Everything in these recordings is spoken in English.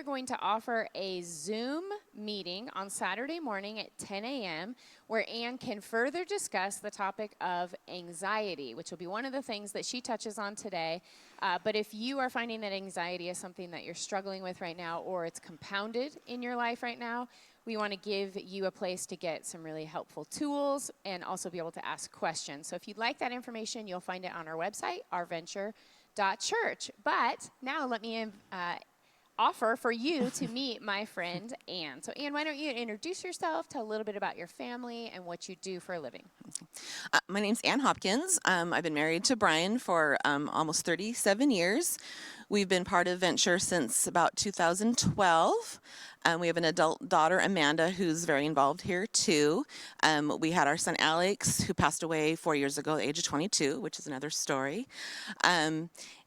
going to offer a Zoom meeting on Saturday morning at 10 a.m. where Ann can further discuss the topic of anxiety, which will be one of the things that she touches on today. But if you are finding that anxiety is something that you're struggling with right now, or it's compounded in your life right now, we want to give you a place to get some really helpful tools and also be able to ask questions. So if you'd like that information, you'll find it on our website, ourventure.church. But now let me offer for you to meet my friend Ann. So Ann, why don't you introduce yourself, tell a little bit about your family and what you do for a living. My name's Ann Hopkins. I've been married to Brian for almost 37 years. We've been part of Venture since about 2012. We have an adult daughter, Amanda, who's very involved here too. We had our son, Alex, who passed away 4 years ago at the age of 22, which is another story.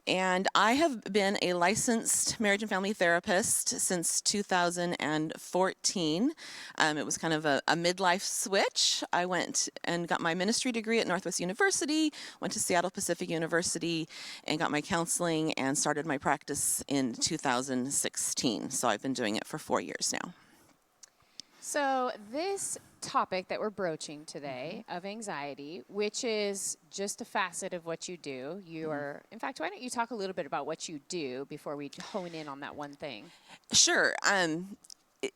And I have been a licensed marriage and family therapist since 2014. It was kind of a midlife switch. I went and got my ministry degree at Northwest University, went to Seattle Pacific University, and got my counseling and started my practice in 2016. So I've been doing it for 4 years now. So this topic that we're broaching today of anxiety, which is just a facet of what you do. You are, in fact, why don't you talk a little bit about what you do before we hone in on that one thing? Sure.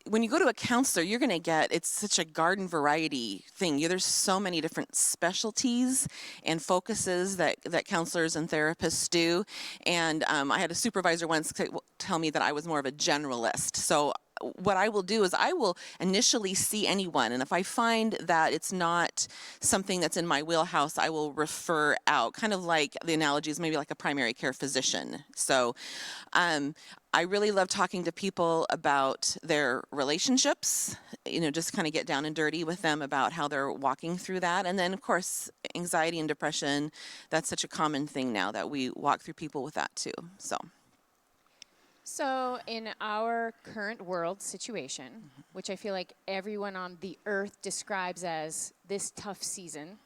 When you go to a counselor, you're going to get, it's such a garden variety thing. There's so many different specialties and focuses that counselors and therapists do. And I had a supervisor once tell me that I was more of a generalist. So what I will do is I will initially see anyone, and if I find that it's not something that's in my wheelhouse, I will refer out, kind of like the analogy is maybe like a primary care physician. So I really love talking to people about their relationships, just kind of get down and dirty with them about how they're walking through that. And then, of course, anxiety and depression, that's such a common thing now that we walk through people with that too. So in our current world situation, which I feel like everyone on the earth describes as this tough season,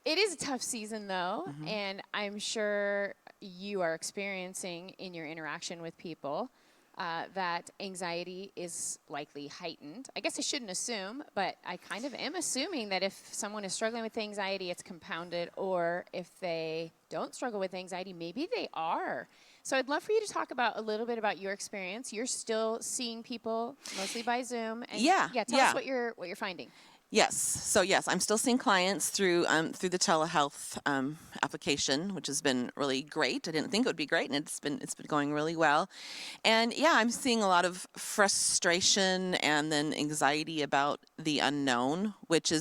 it is a tough season though, and I'm sure you are experiencing in your interaction with people that anxiety is likely heightened. I guess I shouldn't assume, but I kind of am assuming that if someone is struggling with anxiety, it's compounded, or if they don't struggle with anxiety, maybe they are. So I'd love for you to talk about a little bit about your experience. You're still seeing people mostly by Zoom. And tell us what you're finding. Yes. So yes, I'm still seeing clients through the telehealth application, which has been really great. I didn't think it would be great, and it's been going really well. And I'm seeing a lot of frustration and then anxiety about the unknown, which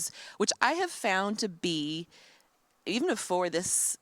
I have found to be, even before this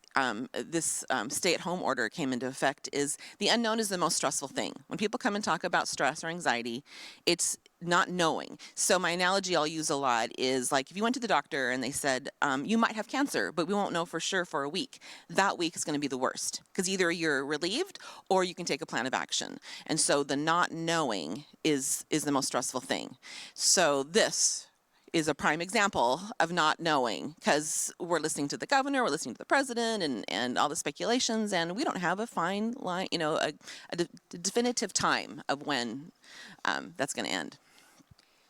stay-at-home order came into effect, is the unknown is the most stressful thing. When people come and talk about stress or anxiety, it's not knowing. So my analogy I'll use a lot is like if you went to the doctor and they said, you might have cancer, but we won't know for sure for a week. That week is going to be the worst because either you're relieved or you can take a plan of action. And so the not knowing is the most stressful thing. So this is a prime example of not knowing, because we're listening to the governor, we're listening to the president and all the speculations, and we don't have a fine line, a definitive time of when that's going to end.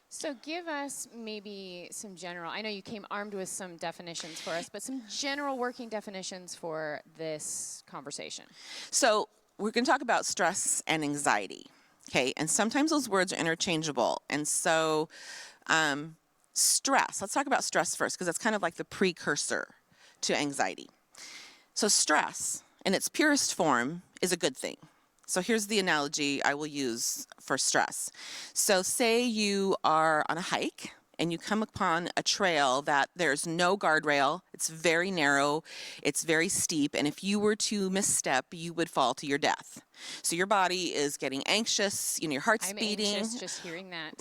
So give us maybe some general, I know you came armed with some definitions for us, but some general working definitions for this conversation. So we're going to talk about stress and anxiety, okay? And sometimes those words are interchangeable. And so stress, let's talk about stress first, because that's kind of like the precursor to anxiety. So stress, in its purest form, is a good thing. So here's the analogy I will use for stress. So say you are on a hike and you come upon a trail that there's no guardrail, it's very narrow, it's very steep, and if you were to misstep, you would fall to your death. So your body is getting anxious, your heart's beating. I'm anxious just hearing that.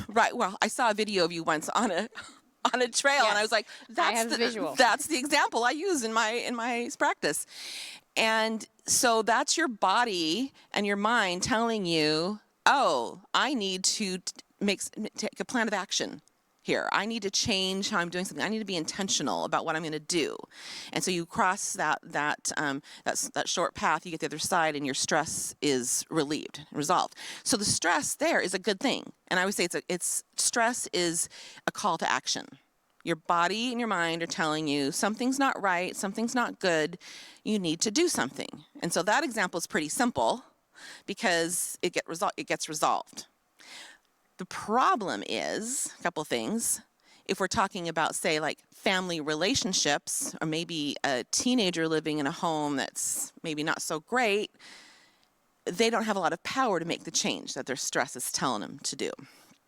Right, well, I saw a video of you once on a trail, and I was like, that's the example I use in my practice. And so that's your body and your mind telling you, oh, I need to take a plan of action. here. I need to change how I'm doing something. I need to be intentional about what I'm going to do. And so you cross that short path, you get the other side, and your stress is relieved, resolved. So the stress there is a good thing. And I would say stress is a call to action. Your body and your mind are telling you something's not right, something's not good, you need to do something. And so that example is pretty simple because it gets resolved. The problem is a couple things. If we're talking about, say, like family relationships, or maybe a teenager living in a home that's maybe not so great, they don't have a lot of power to make the change that their stress is telling them to do.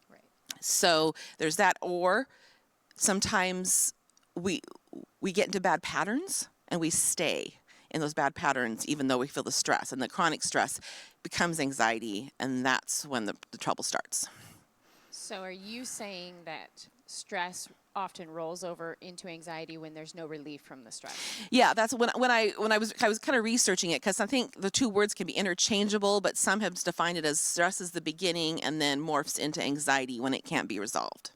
Right. So there's that. Or sometimes we get into bad patterns and we stay in those bad patterns even though we feel the stress, and the chronic stress becomes anxiety, and that's when the trouble starts. So are you saying that stress often rolls over into anxiety when there's no relief from the stress? Yeah, that's when I was kind of researching it, because I think the two words can be interchangeable, but some have defined it as stress is the beginning and then morphs into anxiety when it can't be resolved.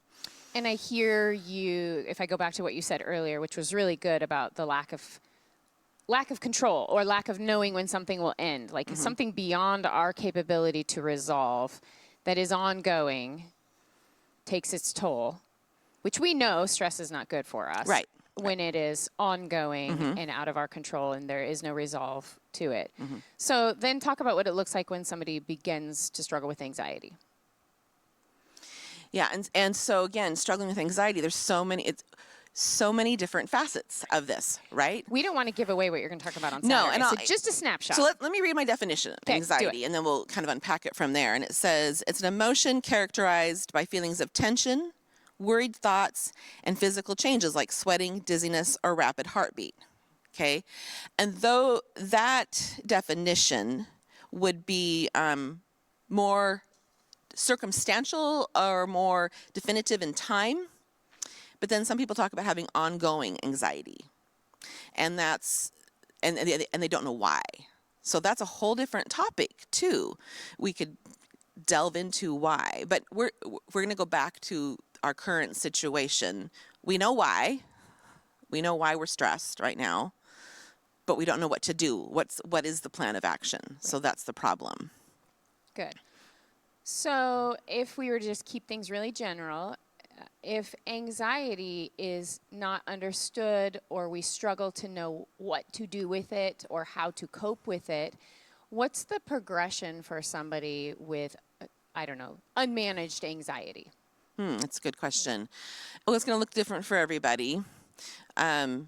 And I hear you, if I go back to what you said earlier, which was really good about the lack of control or lack of knowing when something will end, like something beyond our capability to resolve that is ongoing takes its toll, which we know stress is not good for us. Right. When it is ongoing and out of our control and there is no resolve to it. So then talk about what it looks like when somebody begins to struggle with anxiety. Yeah, and so again, struggling with anxiety, there's so many different facets of this, right? We don't want to give away what you're going to talk about on Saturday. No, and so just a snapshot. So let me read my definition of anxiety, and then we'll kind of unpack it from there. And it says, it's an emotion characterized by feelings of tension, worried thoughts, and physical changes like sweating, dizziness, or rapid heartbeat. Okay? And though that definition would be more circumstantial or more definitive in time, but then some people talk about having ongoing anxiety, and they don't know why. So that's a whole different topic too. We could delve into why, but we're going to go back to our current situation. We know why. We know why we're stressed right now, but we don't know what to do. What is the plan of action? So that's the problem. Good. So if we were to just keep things really general, if anxiety is not understood or we struggle to know what to do with it or how to cope with it, what's the progression for somebody with, unmanaged anxiety? That's a good question. Well, it's going to look different for everybody. The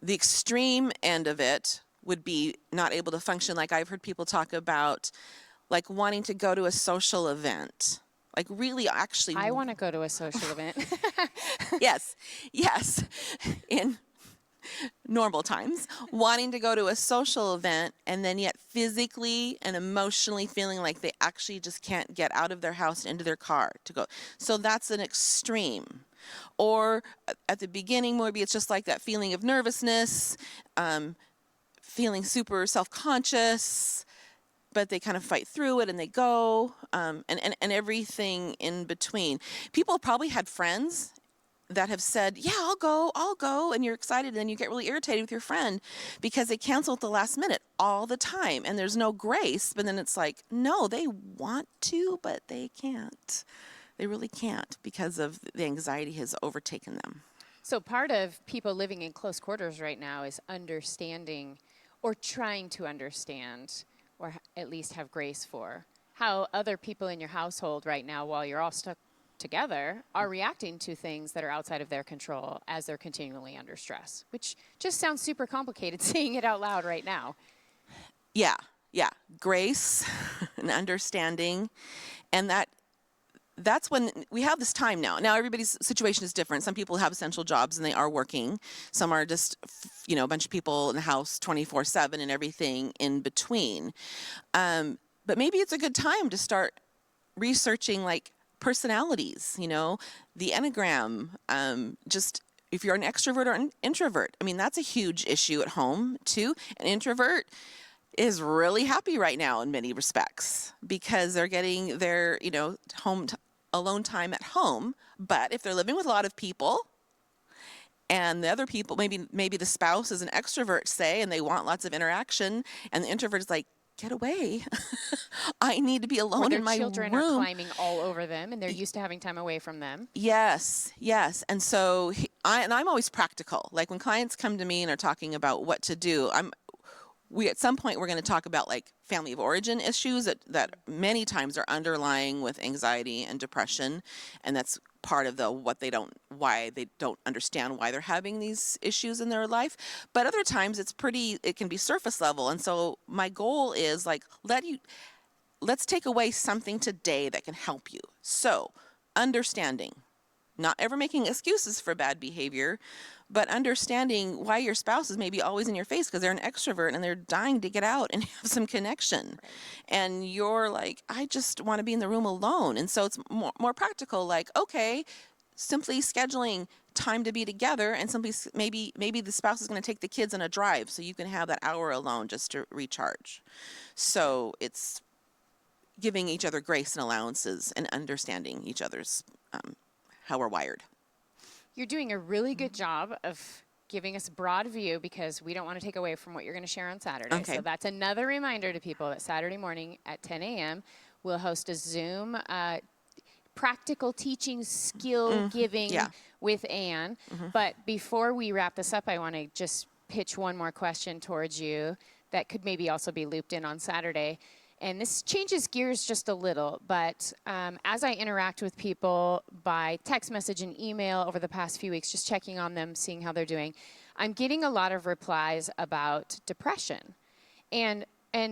extreme end of it would be not able to function. Like I've heard people talk about, like wanting to go to a social event. Like really, actually. I want to go to a social event. Yes. In normal times, wanting to go to a social event, and then yet physically and emotionally feeling like they actually just can't get out of their house and into their car to go. So that's an extreme. Or at the beginning, maybe it's just like that feeling of nervousness, feeling super self-conscious, but they kind of fight through it and they go, and everything in between. People probably had friends that have said, yeah, I'll go, and you're excited, and then you get really irritated with your friend because they cancel at the last minute all the time, and there's no grace, but then it's like, no, they want to, but they can't. They really can't because of the anxiety has overtaken them. So part of people living in close quarters right now is understanding or trying to understand or at least have grace for how other people in your household right now, while you're all stuck together, are reacting to things that are outside of their control as they're continually under stress, which just sounds super complicated saying it out loud right now. Yeah. Grace and understanding. And that's when we have this time now. Now everybody's situation is different. Some people have essential jobs and they are working. Some are just, a bunch of people in the house 24/7 and everything in between. But maybe it's a good time to start researching like personalities, the Enneagram, just if you're an extrovert or an introvert. I mean, that's a huge issue at home too. An introvert is really happy right now in many respects because they're getting their, home alone time at home. But if they're living with a lot of people, and the other people, maybe the spouse is an extrovert, say, and they want lots of interaction, and the introvert is like, get away. I need to be Or alone their in my children are room. climbing all over them and they're used to having time away from them. Yes, yes. And so I'm always practical. Like when clients come to me and are talking about what to do, we at some point we're going to talk about like family of origin issues that many times are underlying with anxiety and depression, and that's part of why they don't understand why they're having these issues in their life. But other times it can be surface level. And so my goal is like, let's take away something today that can help you. So understanding, not ever making excuses for bad behavior, but understanding why your spouse is maybe always in your face because they're an extrovert and they're dying to get out and have some connection. Right. And you're like, I just want to be in the room alone. And so it's more practical, like, okay, simply scheduling time to be together, and simply maybe the spouse is going to take the kids on a drive so you can have that hour alone just to recharge. So it's giving each other grace and allowances and understanding each other's how we're wired. You're doing a really good job of giving us a broad view because we don't want to take away from what you're going to share on Saturday. Okay. So that's another reminder to people that Saturday morning at 10 a.m. we'll host a Zoom practical teaching, skill giving Yeah. with Ann. But before we wrap this up, I want to just pitch one more question towards you that could maybe also be looped in on Saturday. And this changes gears just a little, but as I interact with people by text message and email over the past few weeks, just checking on them, seeing how they're doing, I'm getting a lot of replies about depression. And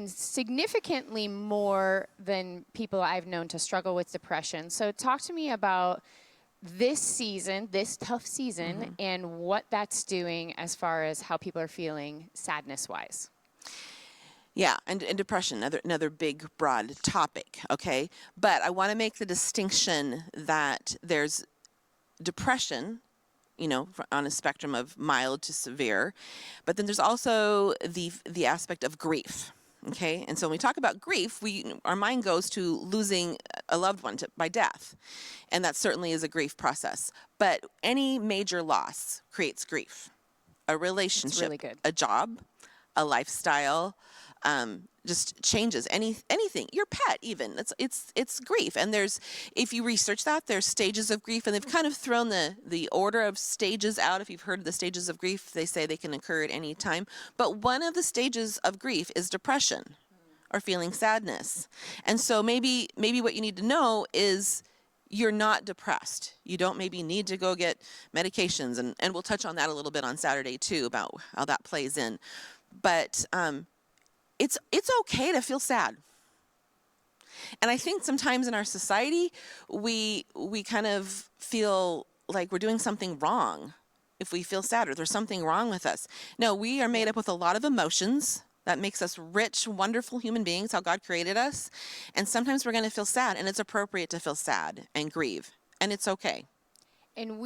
significantly more than people I've known to struggle with depression. So talk to me about this season, this tough season, and what that's doing as far as how people are feeling sadness-wise. Yeah, and depression, another big, broad topic, okay? But I want to make the distinction that there's depression, on a spectrum of mild to severe, but then there's also the aspect of grief, okay? And so when we talk about grief, our mind goes to losing a loved one by death, and that certainly is a grief process. But any major loss creates grief. A relationship, really good. a job, a lifestyle, just changes anything, your pet even, it's grief. And if you research that, there's stages of grief, and they've kind of thrown the order of stages out. If you've heard of the stages of grief, they say they can occur at any time, but one of the stages of grief is depression or feeling sadness. And so maybe what you need to know is you're not depressed. You don't maybe need to go get medications, and we'll touch on that a little bit on Saturday too, about how that plays in. But it's okay to feel sad. And I think sometimes in our society, we kind of feel like we're doing something wrong if we feel sad or there's something wrong with us. No, we are made up with a lot of emotions. That makes us rich, wonderful human beings, how God created us. And sometimes we're going to feel sad, and it's appropriate to feel sad and grieve. And it's okay. And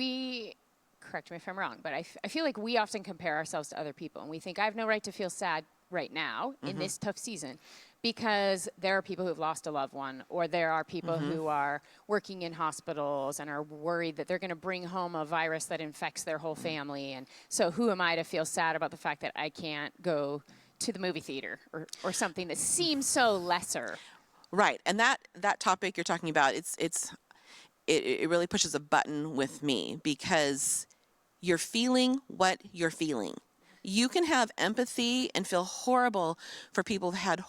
correct me if I'm wrong, but I feel like we often compare ourselves to other people, and we think I have no right to feel sad right now in this tough season because there are people who've lost a loved one, or there are people who are working in hospitals and are worried that they're going to bring home a virus that infects their whole family. And so who am I to feel sad about the fact that I can't go to the movie theater or something that seems so lesser? Right. And that topic you're talking about, it really pushes a button with me, because you're feeling what you're feeling. You can have empathy and feel horrible for people who've had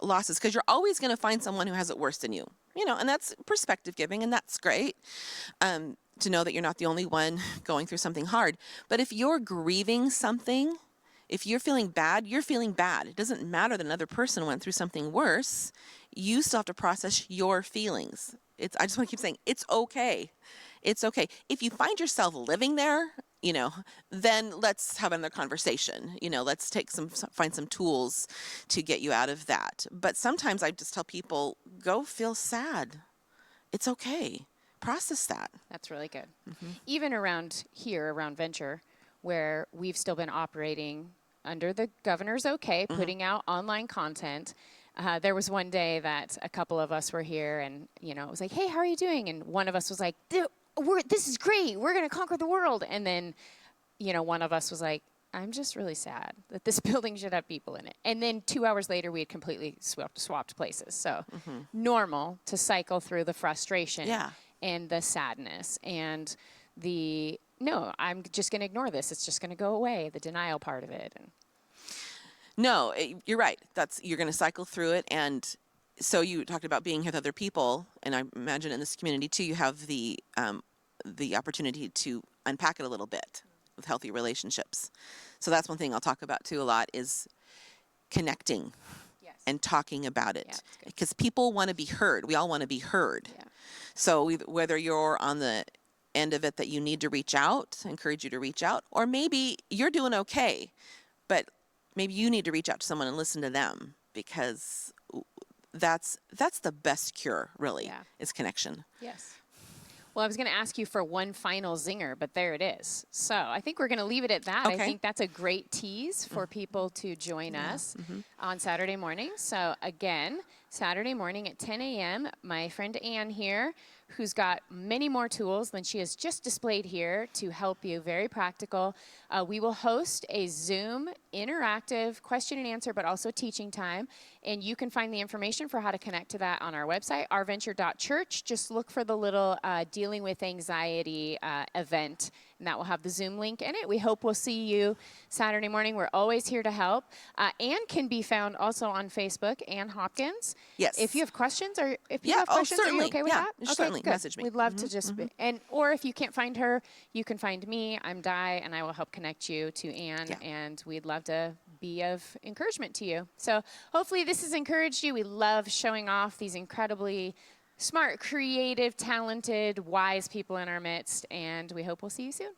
losses, because you're always going to find someone who has it worse than you, and that's perspective giving, and that's great to know that you're not the only one going through something hard. But if you're grieving something, if you're feeling bad, you're feeling bad. It doesn't matter that another person went through something worse. You still have to process your feelings. I just want to keep saying, it's okay. It's okay. If you find yourself living there, then let's have another conversation. Let's find some tools to get you out of that. But sometimes I just tell people, go feel sad. It's okay. Process that. That's really good. Even around Venture, where we've still been operating under the governor's okay, putting out online content, There was one day that a couple of us were here, and it was like, "Hey, how are you doing?" And one of us was like, "This is great. We're going to conquer the world." And then, one of us was like, "I'm just really sad that this building should have people in it." And then 2 hours later, we had completely swapped places. So normal to cycle through the frustration and the sadness and no, I'm just going to ignore this. It's just going to go away. The denial part of it. And No, you're right. You're going to cycle through it. And so you talked about being with other people, and I imagine in this community too, you have the opportunity to unpack it a little bit with healthy relationships. So that's one thing I'll talk about too a lot is connecting and talking about it, because people want to be heard. We all want to be heard. Yeah. So whether you're on the end of it that you need to reach out, I encourage you to reach out, or maybe you're doing okay, but maybe you need to reach out to someone and listen to them, because that's the best cure, really, is connection. Yes. Well, I was going to ask you for one final zinger, but there it is. So I think we're going to leave it at that. Okay. I think that's a great tease for people to join us on Saturday morning. So again, Saturday morning at 10 a.m., my friend Ann here, who's got many more tools than she has just displayed here to help you, very practical. We will host a Zoom interactive question and answer, but also teaching time. And you can find the information for how to connect to that on our website, ourventure.church. Just look for the little Dealing with Anxiety event, and that will have the Zoom link in it. We hope we'll see you Saturday morning. We're always here to help. Ann can be found also on Facebook, Ann Hopkins. Yes. If you have questions, or if you have questions, certainly. are you okay with that? Okay, Certainly. good. Message me. We'd love to just be, or if you can't find her, you can find me. I'm Di, and I will help connect you to Ann, and we'd love to be of encouragement to you. So hopefully this has encouraged you. We love showing off these incredibly smart, creative, talented, wise people in our midst, and we hope we'll see you soon.